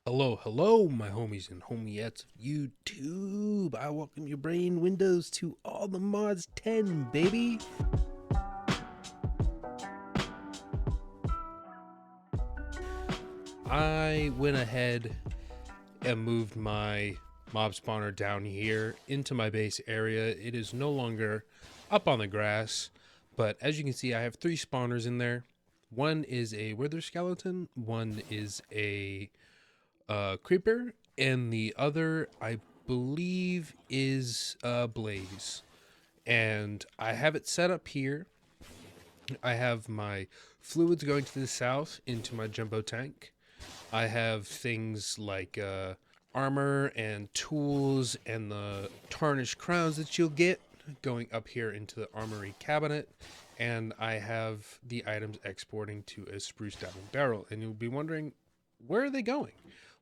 Hello, hello, my homies and homiettes of YouTube. I welcome your brain windows to all the mods 10, baby. I went ahead and moved my mob spawner down here into my base area. It is no longer up on the grass, but as you can see, I have 3 spawners in there. One is a wither skeleton, one is a creeper, and the other I believe is blaze. And I have it set up here. I have my fluids going to the south into my jumbo tank. I have things like armor and tools and the tarnished crowns that you'll get going up here into the armory cabinet. And I have the items exporting to a spruce diamond barrel. And you'll be wondering, where are they going?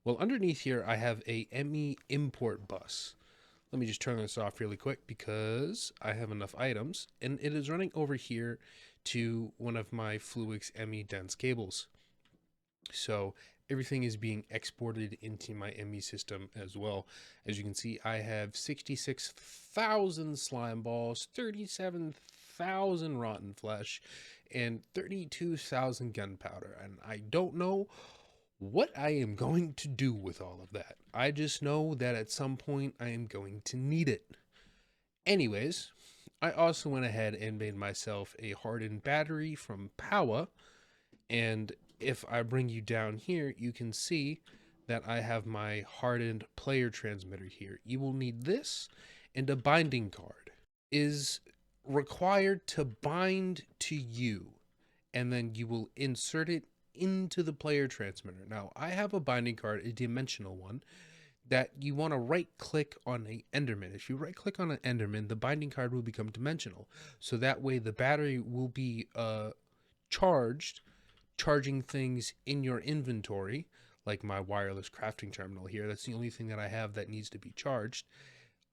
Well, underneath here, I have a ME import bus. Let me just turn this off really quick because I have enough items, and it is running over here to one of my Fluix ME dense cables. So everything is being exported into my ME system as well. As you can see, I have 66,000 slime balls, 37,000 rotten flesh, and 32,000 gunpowder. And I don't know what I am going to do with all of that. I just know that at some point I am going to need it. Anyways, I also went ahead and made myself a hardened battery from Power, and if I bring you down here, you can see that I have my hardened player transmitter here. You will need this, and a binding card is required to bind to you, and then you will insert it into the player transmitter. Now, I have a binding card, a dimensional one, that you want to right click on a Enderman. If you right click on an Enderman, the binding card will become dimensional. So that way the battery will be charging things in your inventory, like my wireless crafting terminal here. That's the only thing that I have that needs to be charged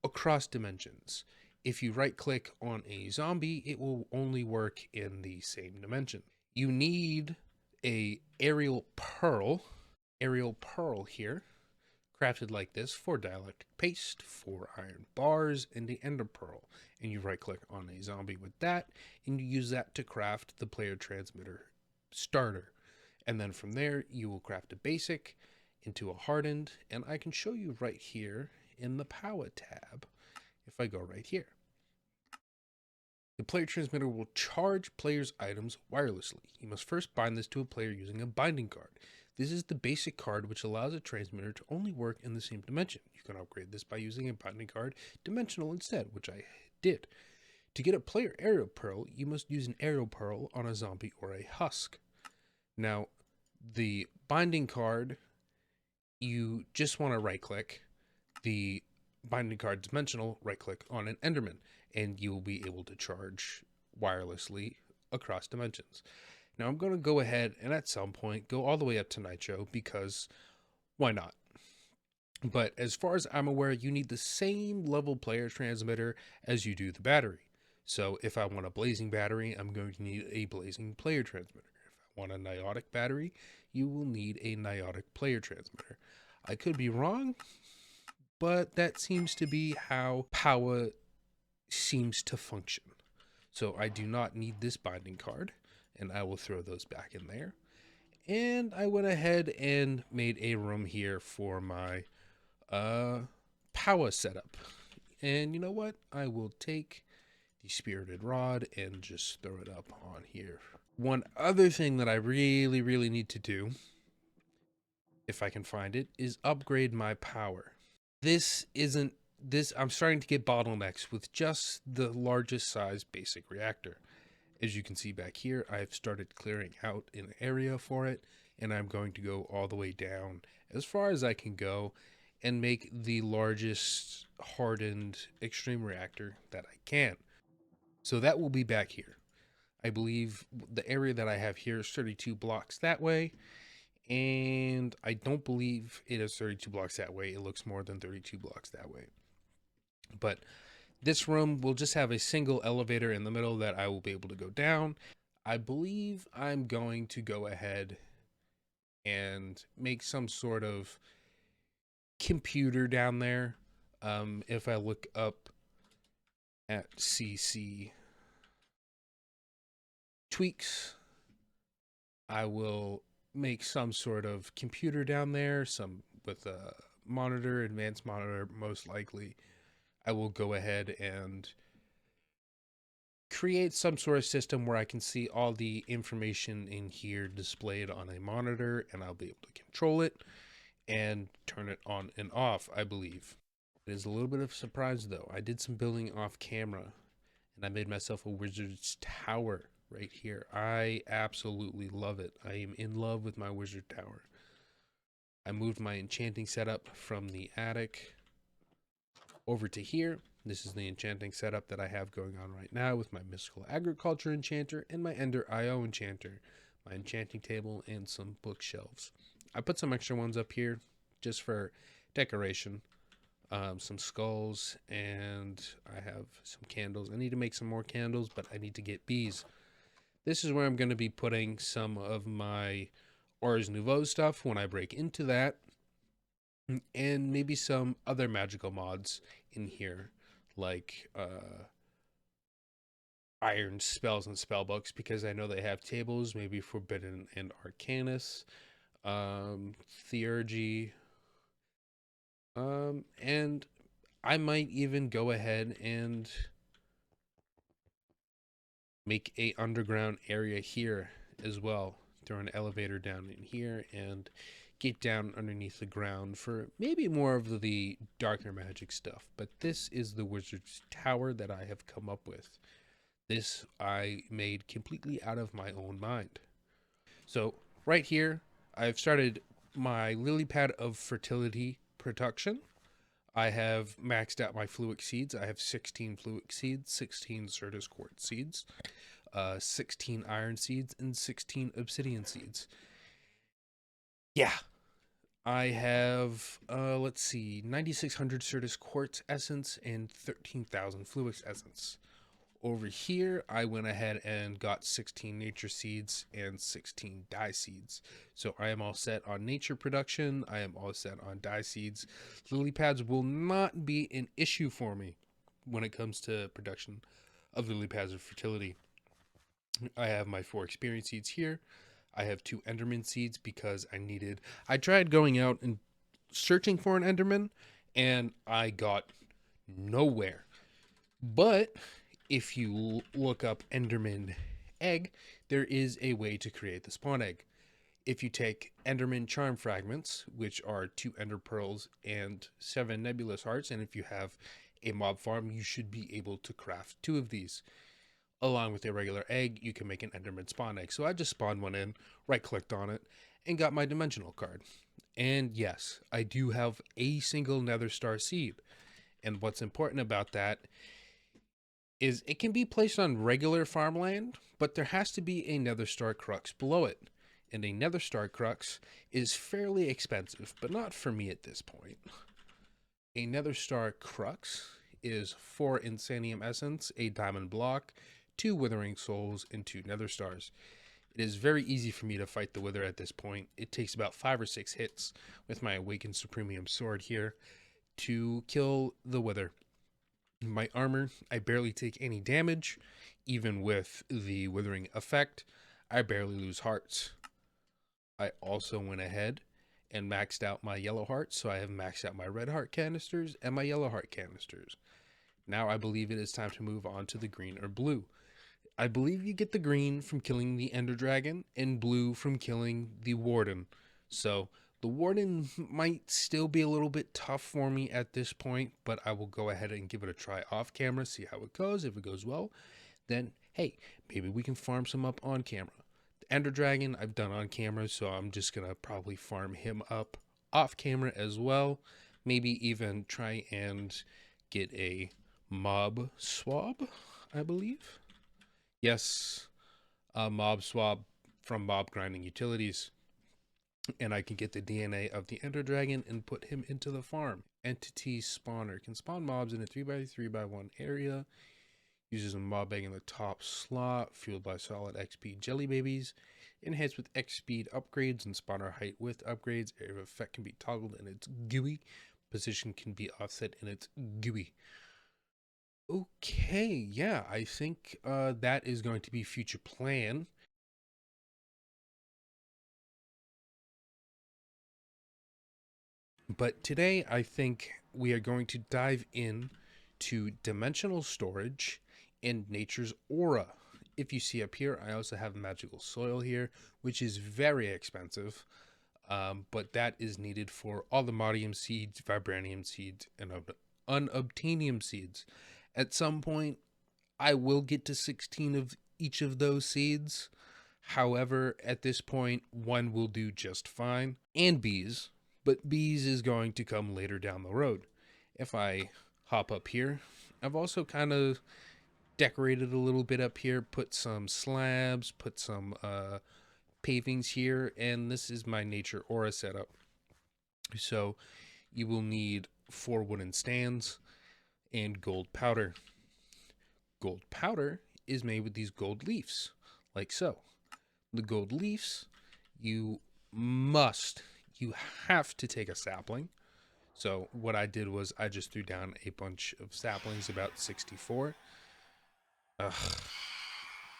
across dimensions. If you right click on a zombie, it will only work in the same dimension. You need a aerial pearl here, crafted like this: 4 dielectric paste, 4 iron bars, and the ender pearl. And you right click on a zombie with that, and you use that to craft the player transmitter starter. And then from there, you will craft a basic into a hardened, and I can show you right here in the power tab if I go right here. The player transmitter will charge players' items wirelessly. You must first bind this to a player using a binding card. This is the basic card which allows a transmitter to only work in the same dimension. You can upgrade this by using a binding card dimensional instead, which I did. To get a player aerial pearl, you must use an aerial pearl on a zombie or a husk. Now, the binding card, you just want to right click. The binding card dimensional, right click on an Enderman, and you will be able to charge wirelessly across dimensions. Now I'm going to go ahead and at some point go all the way up to Nitro, because why not? But as far as I'm aware, you need the same level player transmitter as you do the battery. So if I want a blazing battery, I'm going to need a blazing player transmitter. If I want a niotic battery, you will need a niotic player transmitter. I could be wrong, but that seems to be how Power seems to function. So I do not need this binding card, and I will throw those back in there. And I went ahead and made a room here for my Power setup. And you know what? I will take the spirited rod and just throw it up on here. One other thing that I really need to do, if I can find it, is upgrade my power. I'm starting to get bottlenecks with just the largest size basic reactor. As you can see back here, I've started clearing out an area for it, and I'm going to go all the way down as far as I can go and make the largest hardened extreme reactor that I can. So that will be back here. I believe the area that I have here is 32 blocks that way, and I don't believe it is 32 blocks that way. It looks more than 32 blocks that way. But this room will just have a single elevator in the middle that I will be able to go down. I believe I'm going to go ahead and make some sort of computer down there. If I look up at CC tweaks, I will make some sort of computer down there, some with a monitor, advanced monitor, most likely. I will go ahead and create some sort of system where I can see all the information in here displayed on a monitor, and I'll be able to control it and turn it on and off, I believe. It is a little bit of a surprise though. I did some building off camera and I made myself a wizard's tower right here. I absolutely love it. I am in love with my wizard tower. I moved my enchanting setup from the attic over to here. This is the enchanting setup that I have going on right now with my mystical agriculture enchanter and my ender IO enchanter, my enchanting table, and some bookshelves. I put some extra ones up here just for decoration. Some skulls, and I have some candles. I need to make some more candles, but I need to get bees. This is where I'm going to be putting some of my Ars Nouveau stuff when I break into that, and maybe some other magical mods in here, like iron spells and spell books, because I know they have tables, maybe Forbidden and Arcanus, Theurgy, and I might even go ahead and make a underground area here as well. Throw an elevator down in here and get down underneath the ground for maybe more of the darker magic stuff. But this is the wizard's tower that I have come up with. This I made completely out of my own mind. So right here, I've started my Lilypad of Fertility production. I have maxed out my fluic seeds. I have 16 fluic seeds, 16 Certus quartz seeds, 16 iron seeds, and 16 obsidian seeds. Yeah. I have, let's see, 9,600 Certus quartz essence and 13,000 fluix essence. Over here, I went ahead and got 16 nature seeds and 16 dye seeds. So I am all set on nature production. I am all set on dye seeds. Lilypads will not be an issue for me when it comes to production of Lilypads of Fertility. I have my 4 experience seeds here. I have 2 Enderman seeds because I tried going out and searching for an Enderman and I got nowhere. But if you look up Enderman egg, there is a way to create the spawn egg. If you take Enderman charm fragments, which are 2 ender pearls and 7 nebulous hearts, and if you have a mob farm, you should be able to craft 2 of these. Along with a regular egg, you can make an Enderman spawn egg. So I just spawned one in, right clicked on it, and got my dimensional card. And yes, I do have a single nether star seed. And what's important about that is it can be placed on regular farmland, but there has to be a nether star crux below it. And a nether star crux is fairly expensive, but not for me at this point. A nether star crux is 4 insanium essence, a diamond block, 2 withering souls, and 2 nether stars. It is very easy for me to fight the wither at this point. It takes about 5 or 6 hits with my awakened supremium sword here to kill the wither. My armor, I barely take any damage. Even with the withering effect, I barely lose hearts. I also went ahead and maxed out my yellow hearts, so I have maxed out my red heart canisters and my yellow heart canisters. Now I believe it is time to move on to the green or blue. I believe you get the green from killing the ender dragon and blue from killing the warden. So the warden might still be a little bit tough for me at this point, but I will go ahead and give it a try off camera, see how it goes. If it goes well, then hey, maybe we can farm some up on camera. The ender dragon I've done on camera, so I'm just gonna probably farm him up off camera as well. Maybe even try and get a mob swab, I believe. Yes, a mob swab from mob grinding utilities. And I can get the DNA of the Ender Dragon and put him into the farm. Entity spawner can spawn mobs in a 3x3x1 area. Uses a mob egg in the top slot, fueled by solid XP jelly babies. Enhanced with X speed upgrades and spawner height with upgrades. Area of effect can be toggled and it's gooey. position can be offset and it's gooey. Okay, yeah, I think that is going to be future plan. But today I think we are going to dive in to dimensional storage and nature's aura. If you see up here, I also have magical soil here, which is very expensive. But that is needed for all the modium seeds, vibranium seeds, and unobtainium seeds. At some point, I will get to 16 of each of those seeds. However, at this point, one will do just fine. And bees, but bees is going to come later down the road. If I hop up here, I've also kind of decorated a little bit up here, put some slabs, put some pavings here, and this is my nature aura setup. So you will need 4 wooden stands and gold powder. Gold powder is made with these gold leaves, like so. The gold leaves, you have to take a sapling. So what I did was I just threw down a bunch of saplings, about 64. Ugh.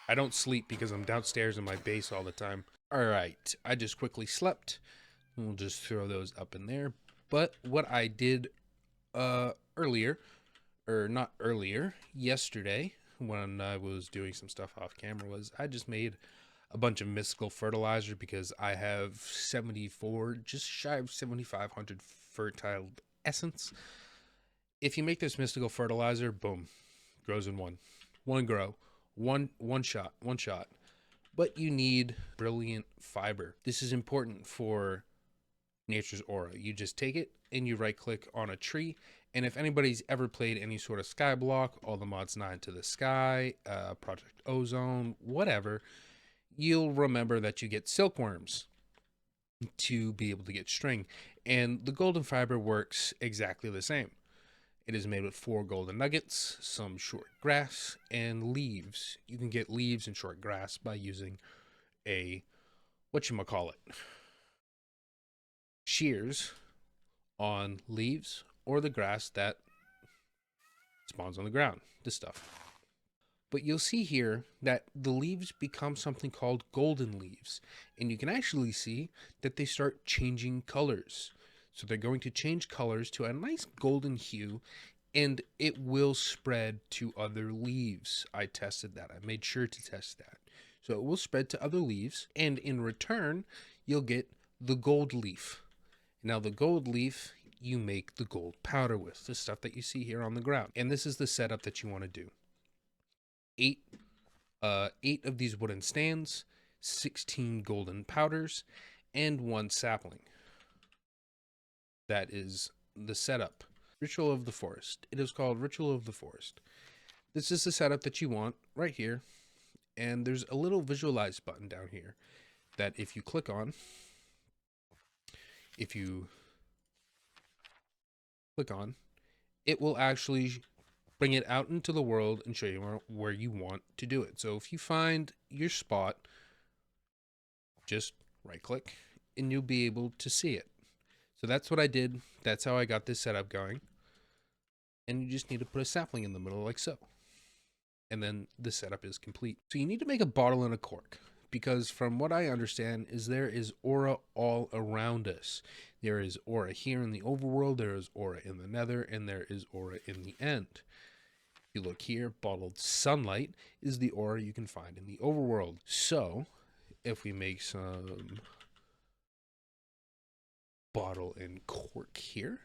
I don't sleep because I'm downstairs in my base all the time. All right, I just quickly slept. We'll just throw those up in there. But what I did earlier, or not earlier, yesterday, when I was doing some stuff off camera, was I just made a bunch of mystical fertilizer because I have 74, just shy of 7,500 fertile essence. If you make this mystical fertilizer, boom, grows in one grow, one shot. But you need brilliant fiber. This is important for nature's aura. You just take it and you right click on a tree, and if anybody's ever played any sort of Skyblock, all the mods 9 to the sky, Project Ozone, whatever, you'll remember that you get silkworms to be able to get string, and the golden fiber works exactly the same. It is made with 4 golden nuggets, some short grass, and leaves. You can get leaves and short grass by using a whatchamacallit, shears on leaves or the grass that spawns on the ground, this stuff. But you'll see here that the leaves become something called golden leaves, and you can actually see that they start changing colors. So they're going to change colors to a nice golden hue, and it will spread to other leaves. I tested that. I made sure to test that. So it will spread to other leaves, and in return, you'll get the gold leaf. Now the gold leaf, you make the gold powder with, the stuff that you see here on the ground. And this is the setup that you want to do. 8 of these wooden stands, 16 golden powders, and 1 sapling. That is the setup. Ritual of the Forest. It is called Ritual of the Forest. This is the setup that you want right here. And there's a little visualize button down here that if you click on, it will actually bring it out into the world and show you where you want to do it. So if you find your spot, just right click and you'll be able to see it. So that's what I did. That's how I got this setup going. And you just need to put a sapling in the middle like so. And then the setup is complete. So you need to make a bottle and a cork, because from what I understand is there is aura all around us. There is aura here in the overworld, there is aura in the nether, and there is aura in the end. If you look here, bottled sunlight is the aura you can find in the overworld. So if we make some bottle and cork here,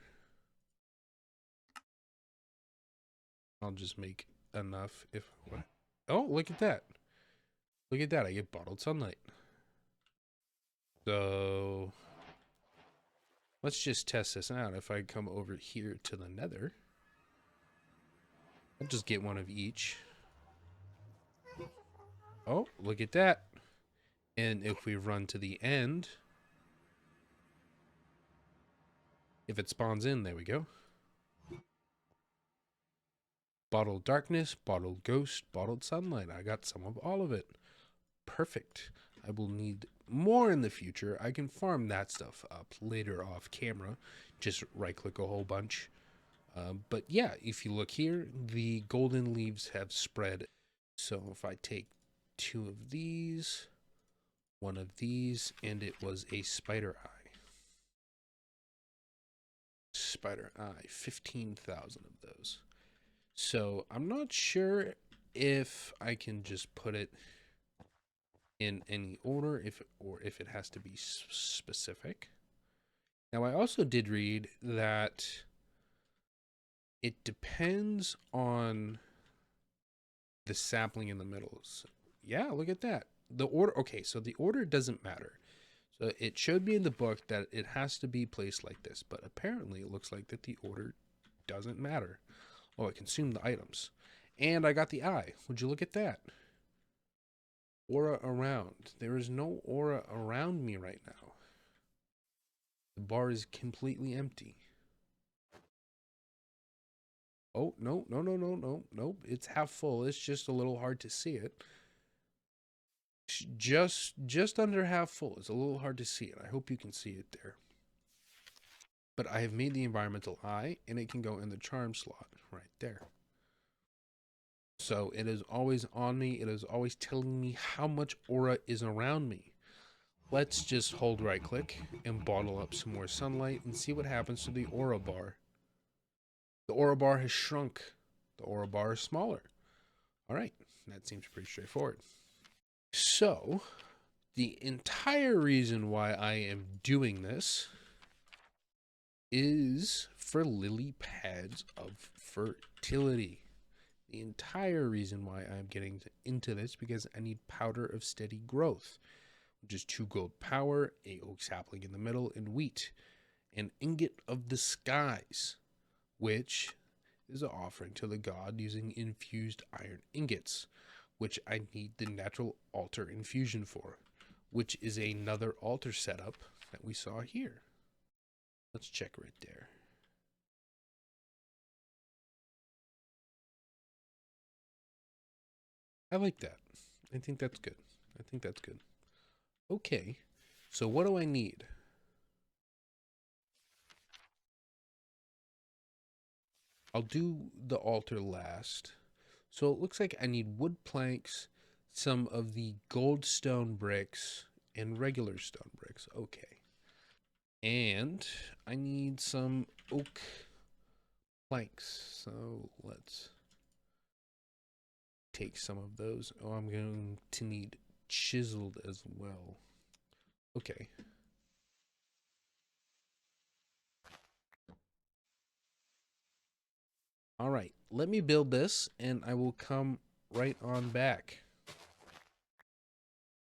I'll just make enough if what? Oh, look at that. Look at that. I get bottled sunlight. So let's just test this out. If I come over here to the nether, I'll just get one of each. Oh, look at that. And if we run to the end, if it spawns in, there we go. Bottled darkness, bottled ghost, bottled sunlight. I got some of all of it. Perfect. I will need more in the future. I can farm that stuff up later off camera. Just right click a whole bunch. But yeah, if you look here, the golden leaves have spread. So if I take 2 of these, 1 of these, and it was a spider eye. Spider eye, 15,000 of those. So I'm not sure if I can just put it in any order, or if it has to be specific. Now I also did read that it depends on the sapling in the middle. So, yeah, look at that. The order, okay, so the order doesn't matter. So it showed me in the book that it has to be placed like this, but apparently it looks like that the order doesn't matter. Oh, it consumed the items. And I got the eye. Would you look at that? Aura around. There is no aura around me right now. The bar is completely empty. Oh, no, no, no, no, no, nope. It's half full. It's just a little hard to see it. Just under half full. It's a little hard to see it. I hope you can see it there. But I have made the environmental eye, and it can go in the charm slot right there. So it is always on me. It is always telling me how much aura is around me. Let's just hold right click and bottle up some more sunlight and see what happens to the aura bar. The aura bar has shrunk. The aura bar is smaller. All right, that seems pretty straightforward. So the entire reason why I am doing this is for Lilypads of Fertility. The entire reason why I'm getting into this because I need powder of steady growth, which is 2 gold power, a oak sapling in the middle, and wheat. An ingot of the skies, which is an offering to the god using infused iron ingots, which I need the natural altar infusion for, which is another altar setup that we saw here. Let's check right there. I like that. I think that's good. I think that's good. Okay, so what do I need? I'll do the altar last. So it looks like I need wood planks, some of the gold stone bricks, and regular stone bricks. Okay. And I need some oak planks. So let's take some of those. Oh, I'm going to need chiseled as well. Okay. All right, let me build this and I will come right on back.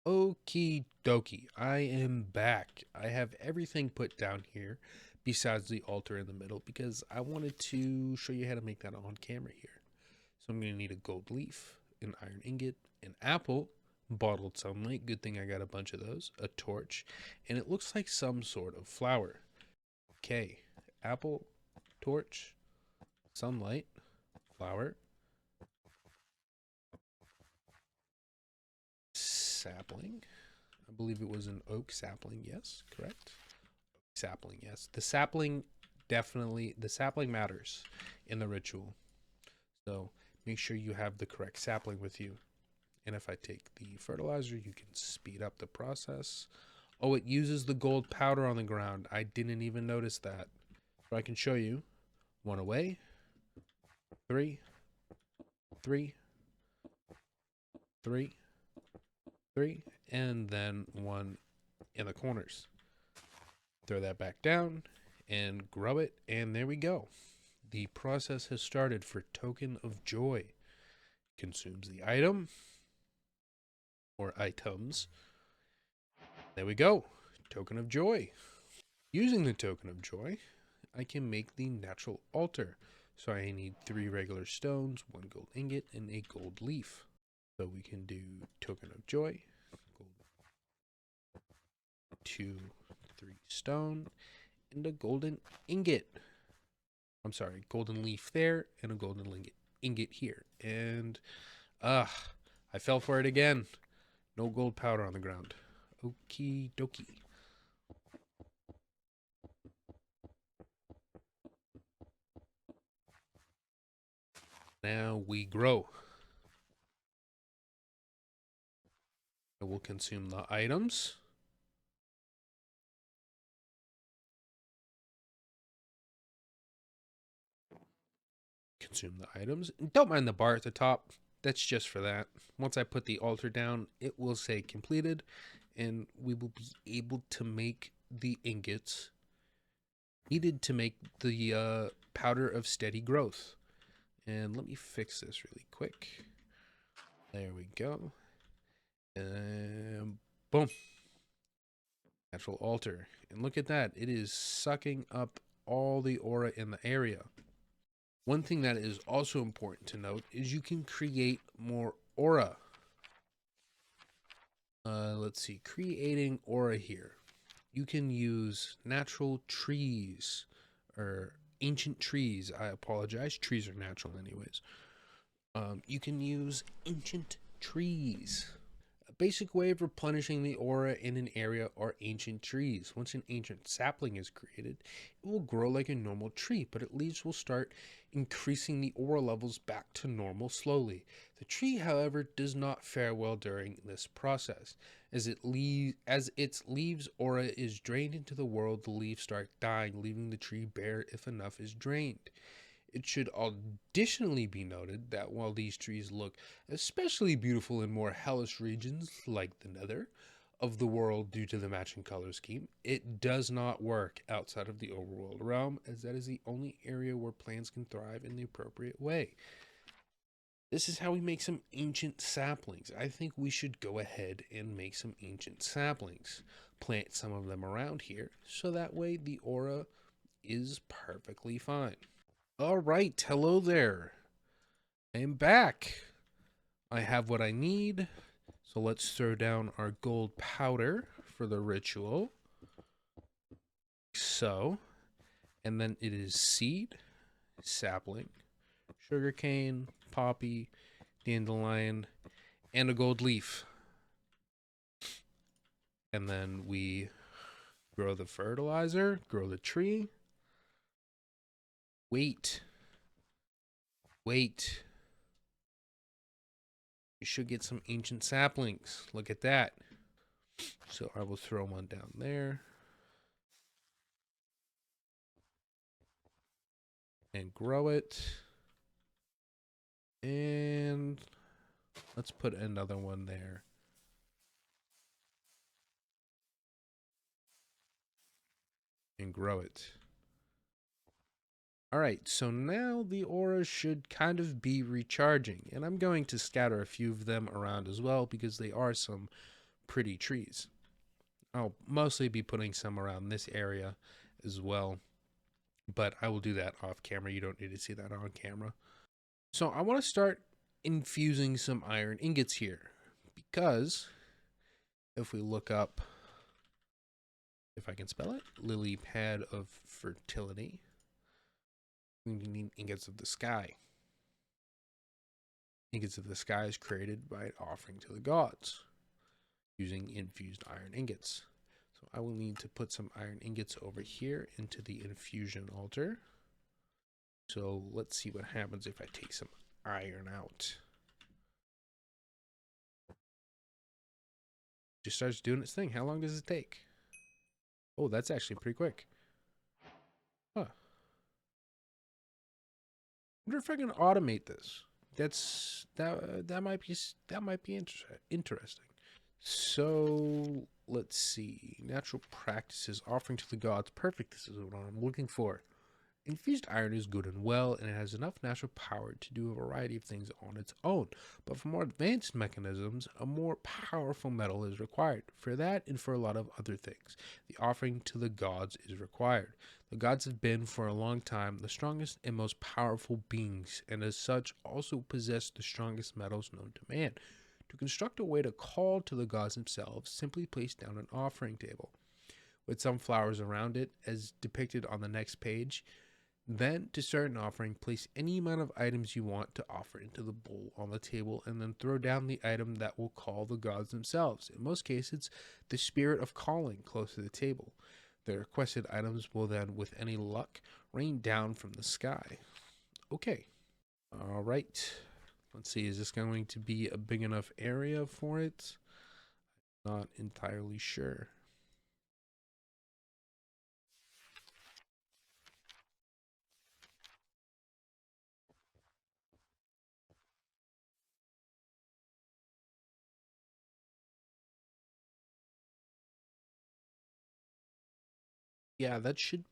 Okie dokie, I am back. I have everything put down here besides the altar in the middle because I wanted to show you how to make that on camera here. So I'm going to need a gold leaf, an iron ingot, an apple, bottled sunlight, good thing I got a bunch of those, a torch, and it looks like some sort of flower. Okay, apple, torch, sunlight, flower, sapling. I believe it was an oak sapling. Yes, correct. Sapling, yes. The sapling definitely, the sapling matters in the ritual. So make sure you have the correct sapling with you. And if I take the fertilizer, you can speed up the process. Oh, it uses the gold powder on the ground. I didn't even notice that. So I can show you. 1 away. 3. 3. 3. 3. And then 1 in the corners. Throw that back down and grub it. And there we go. The process has started for Token of Joy. Consumes the item. Or items. There we go. Token of Joy. Using the Token of Joy, I can make the natural altar. So I need 3 regular stones, 1 gold ingot, and a gold leaf. So we can do Token of Joy, gold, 2, 3 stone, and a golden ingot. I'm sorry, golden leaf there, and a golden ingot here. And, I fell for it again. No gold powder on the ground. Okie dokie. Now we grow. I will consume the items. Consume the items. Don't mind the bar at the top. That's just for that. Once I put the altar down, it will say completed, and we will be able to make the ingots needed to make the powder of steady growth. And let me fix this really quick. There we go. And boom. Natural altar. And look at that. It is sucking up all the aura in the area. One thing that is also important to note is you can create more aura. Let's see. Creating aura here. You can use natural trees or ancient trees. I apologize. Trees are natural anyways. You can use ancient trees. A basic way of replenishing the aura in an area are ancient trees. Once an ancient sapling is created, it will grow like a normal tree, but its leaves will start increasing the aura levels back to normal slowly. The tree, however, does not fare well during this process. As its leaves aura is drained into the world, the leaves start dying, leaving the tree bare if enough is drained. It should additionally be noted that while these trees look especially beautiful in more hellish regions like the nether of the world due to the matching color scheme, it does not work outside of the overworld realm, as that is the only area where plants can thrive in the appropriate way. This is how we make some ancient saplings. I think we should go ahead and make some ancient saplings. Plant some of them around here, so that way the aura is perfectly fine. All right, hello there. I am back. I have what I need. So let's throw down our gold powder for the ritual. So, and then it is seed, sapling, sugarcane, poppy, dandelion, and a gold leaf. And then we grow the fertilizer, grow the tree. Wait. We should get some ancient saplings. Look at that. So I will throw one down there. And grow it. And let's put another one there. And grow it. All right, so now the aura should kind of be recharging, and I'm going to scatter a few of them around as well because they are some pretty trees. I'll mostly be putting some around this area as well, but I will do that off camera. You don't need to see that on camera. So I want to start infusing some iron ingots here because if we look up, if I can spell it, Lilypad of Fertility, we need ingots of the sky. Ingots of the sky is created by an offering to the gods using infused iron ingots. So I will need to put some iron ingots over here into the infusion altar. So let's see what happens if I take some iron out. Just starts doing its thing. How long does it take? Oh, that's actually pretty quick. Huh. I wonder if I can automate this. That might be interesting. So let's see. Natural practices, offering to the gods. Perfect. This is what I'm looking for. Infused iron is good and well, and it has enough natural power to do a variety of things on its own. But for more advanced mechanisms, a more powerful metal is required. For that and for a lot of other things, the offering to the gods is required. The gods have been, for a long time, the strongest and most powerful beings, and as such also possess the strongest metals known to man. To construct a way to call to the gods themselves, simply place down an offering table with some flowers around it, as depicted on the next page. Then, to start an offering, place any amount of items you want to offer into the bowl on the table, and then throw down the item that will call the gods themselves. In most cases, it's the spirit of calling close to the table. The requested items will then, with any luck, rain down from the sky. Okay. All right. Let's see, is this going to be a big enough area for it? Not entirely sure. Yeah, that should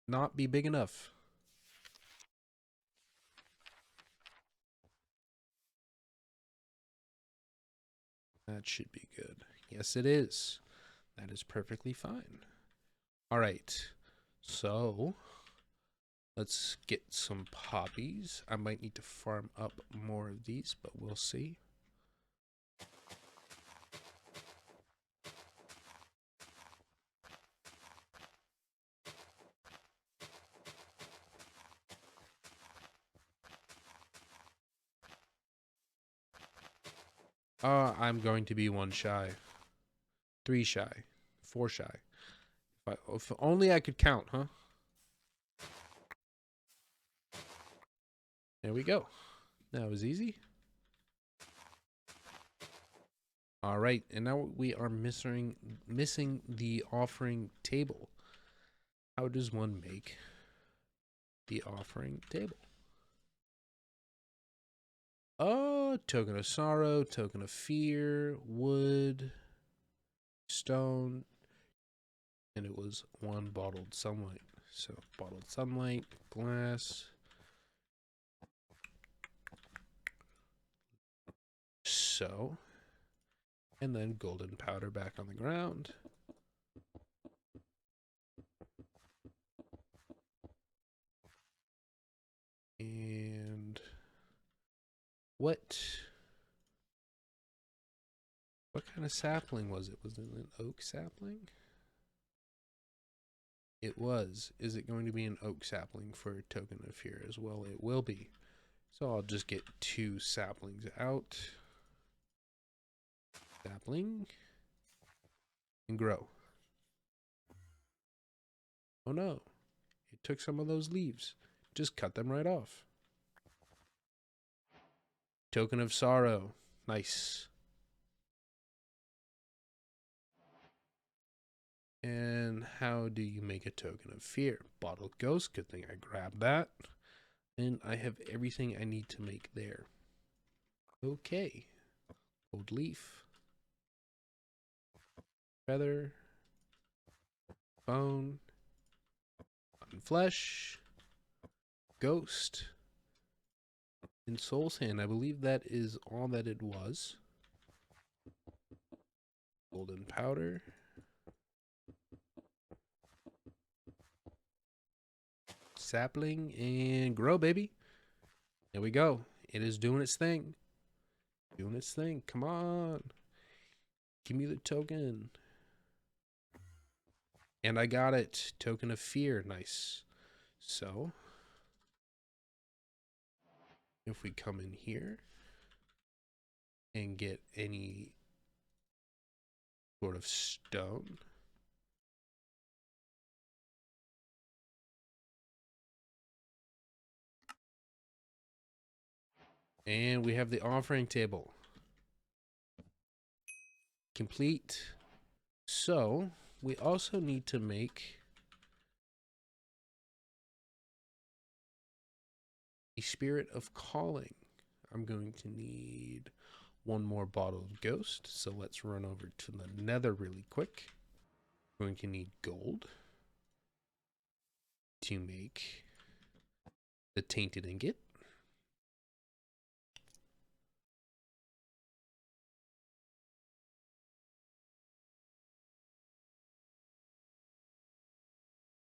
not be big enough. That should be good. Yes, it is. That is perfectly fine. All right. So let's get some poppies. I might need to farm up more of these, but we'll see. I'm going to be 1 shy. 3 shy. 4 shy. If only I could count, huh? There we go. That was easy. All right, and now we are missing the offering table. How does one make the offering table? Oh, token of sorrow, token of fear, wood, stone, and it was 1 bottled sunlight. So bottled sunlight, glass. So, and then golden powder back on the ground. And what kind of sapling was it? Was it an oak sapling? It was. Is it going to be an oak sapling for token of fear as well? It will be. So I'll just get 2 saplings out. Sapling. And grow. Oh no. It took some of those leaves. Just cut them right off. Token of sorrow. Nice. And how do you make a token of fear? Bottled ghost. Good thing I grabbed that. And I have everything I need to make there. Okay. Gold leaf. Feather. Bone. Rotten flesh. Ghost. And soul's hand. I believe that is all that it was. Golden powder. Sapling and grow, baby. There we go. It is doing its thing. Doing its thing. Come on. Give me the token. And I got it. Token of fear. Nice. So, if we come in here and get any sort of stone. And we have the offering table. Complete. So, we also need to make a spirit of calling. I'm going to need 1 more bottle of ghost. So let's run over to the nether really quick. We're going to need gold to make the tainted ingot.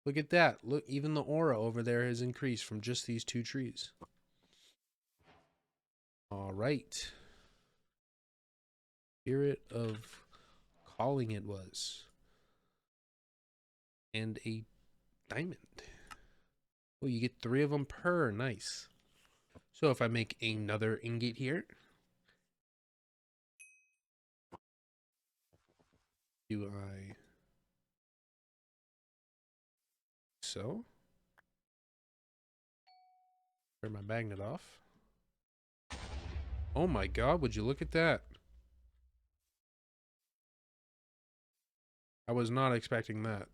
Look at that. Look, even the aura over there has increased from just these 2 trees. All right. Spirit of calling it was. And a diamond. Oh, you get 3 of them per. Nice. So if I make another ingot here, do I so? Turn my magnet off. Oh my god, would you look at that? I was not expecting that.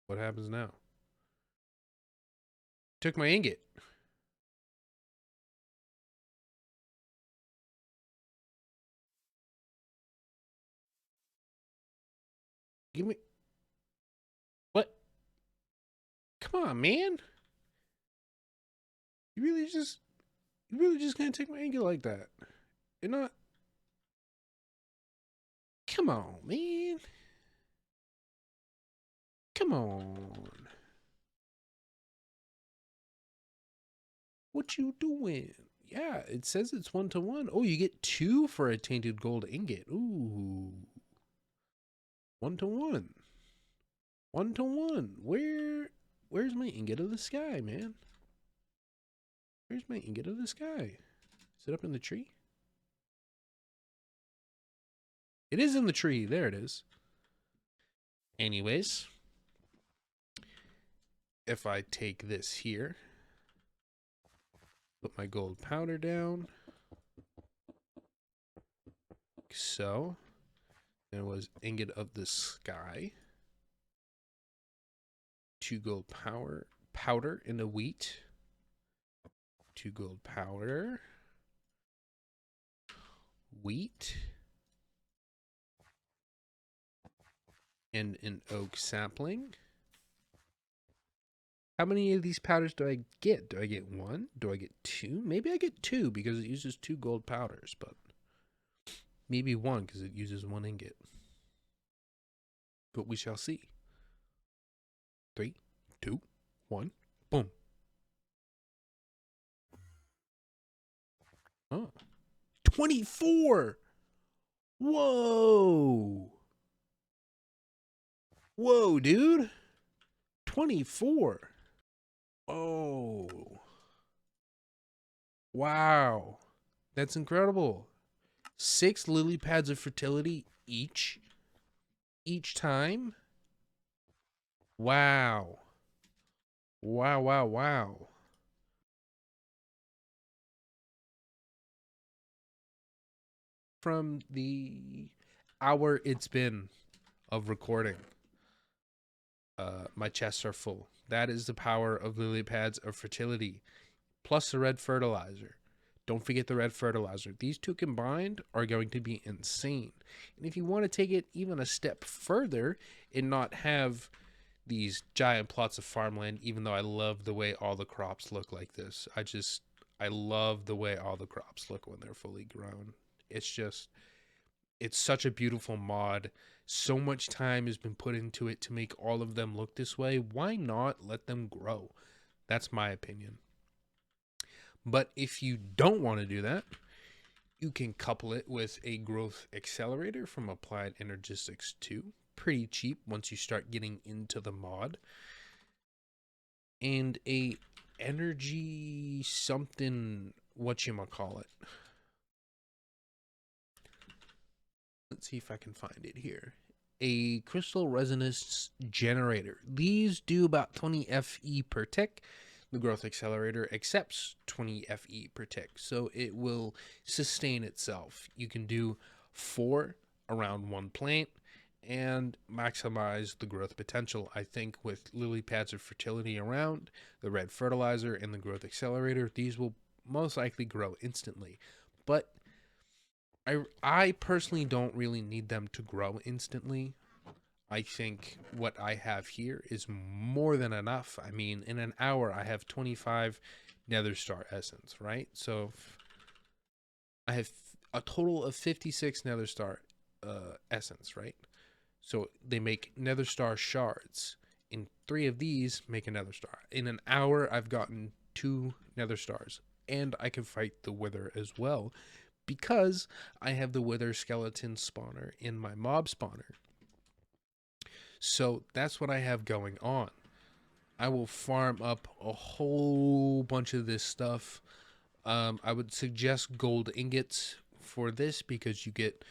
What happens now? Took my ingot. Give me... What? Come on, man. You really just... You really just gonna take my ingot like that? You're not... Come on, man. Come on. What you doing? Yeah, it says it's 1-to-1. Oh, you get 2 for a tainted gold ingot. Ooh. 1-to-1. 1-to-1. Where's my ingot of the sky, man? Where's my ingot of the sky? Is it up in the tree? It is in the tree. There it is. Anyways, if I take this here, put my gold powder down. So, there was ingot of the sky. 2 gold powder in the wheat. 2 gold powder. Wheat. And an oak sapling. How many of these powders do I get? Do I get 1? Do I get 2? Maybe I get 2 because it uses 2 gold powders, but maybe 1 because it uses 1 ingot. But we shall see. 3, 2, 1, boom. Oh. 24! Whoa! Whoa, dude! 24! Oh. Wow. That's incredible. 6 Lilypads of fertility each time. Wow. Wow, wow, wow. From the hour it's been of recording, my chests are full. That is the power of Lilypads of fertility, plus the red fertilizer. Don't forget the red fertilizer. These 2 combined are going to be insane. And if you want to take it even a step further and not have these giant plots of farmland, even though I love the way all the crops look like this. I love the way all the crops look when they're fully grown. It's such a beautiful mod. So much time has been put into it to make all of them look this way. Why not let them grow? That's my opinion. But if you don't want to do that, you can couple it with a growth accelerator from Applied Energistics 2. Pretty cheap once you start getting into the mod. And a energy something, whatchamacallit. Let's see if I can find it here. A crystal resonance generator. These do about 20 FE per tick. The growth accelerator accepts 20 FE per tick, so it will sustain itself. You can do 4 around 1 plant and maximize the growth potential. I think with Lilypads of fertility around, the red fertilizer and the growth accelerator, these will most likely grow instantly. But I personally don't really need them to grow instantly. I think what I have here is more than enough. I mean, in an hour, I have 25 Nether Star Essence, right? So I have a total of 56 Nether Star Essence, right? So they make Nether Star Shards. And 3 of these make a Nether Star. In an hour, I've gotten 2 Nether Stars. And I can fight the Wither as well, because I have the wither skeleton spawner in my mob spawner. So that's what I have going on. I will farm up a whole bunch of this stuff. I would suggest gold ingots for this because you get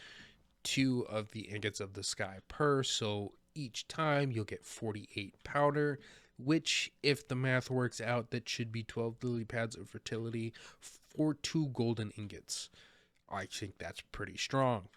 2 of the ingots of the sky per, so each time you'll get 48 powder, which, if the math works out, that should be 12 lily pads of fertility for 2 golden ingots. I think that's pretty strong.